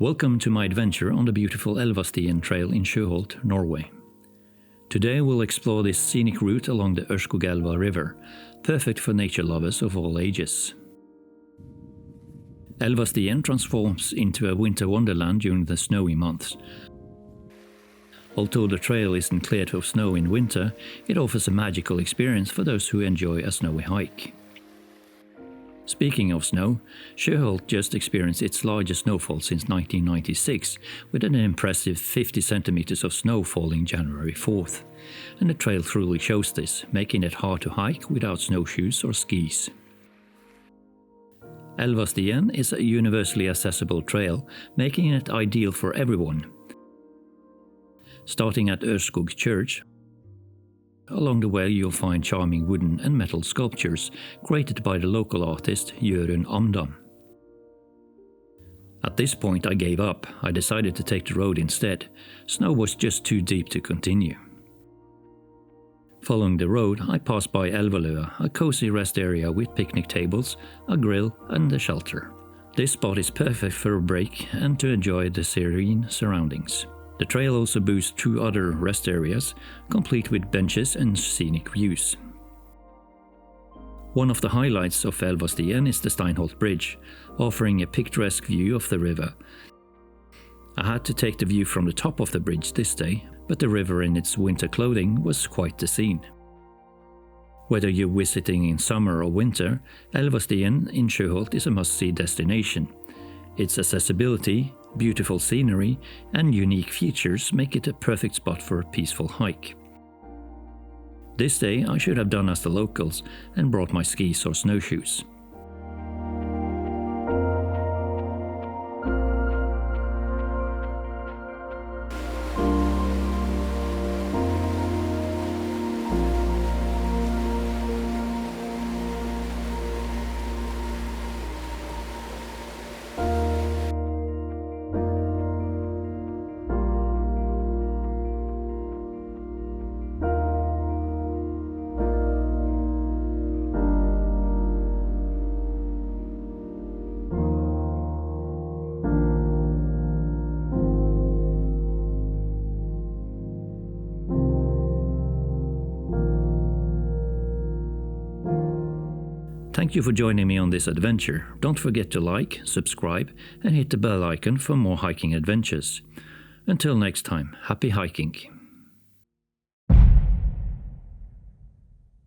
Welcome to my adventure on the beautiful Elvastien Trail in Sjøholt, Norway. Today we'll explore this scenic route along the Ørskog River, perfect for nature lovers of all ages. Elvastien transforms into a winter wonderland during the snowy months. Although the trail isn't cleared of snow in winter, it offers a magical experience for those who enjoy a snowy hike. Speaking of snow, Sjøholt just experienced its largest snowfall since 1996, with an impressive 50 centimeters of snow falling January 4th. And the trail truly shows this, making it hard to hike without snowshoes or skis. Elvastien is a universally accessible trail, making it ideal for everyone. Starting at Ørskog Church, along the way you'll find charming wooden and metal sculptures created by the local artist Jørund Amdam. At this point I gave up. I decided to take the road instead. Snow was just too deep to continue. Following the road, I passed by Ugla, a cozy rest area with picnic tables, a grill and a shelter. This spot is perfect for a break and to enjoy the serene surroundings. The trail also boasts two other rest areas, complete with benches and scenic views. One of the highlights of Elvastien is the Steinhaug Bridge, offering a picturesque view of the river. I had to take the view from the top of the bridge this day, but the river in its winter clothing was quite the scene. Whether you're visiting in summer or winter, Elvastien in Sjøholt is a must-see destination. Its accessibility, beautiful scenery, and unique features make it a perfect spot for a peaceful hike. This day I should have done as the locals and brought my skis or snowshoes. Thank you for joining me on this adventure. Don't forget to like, subscribe, and hit the bell icon for more hiking adventures. Until next time, happy hiking!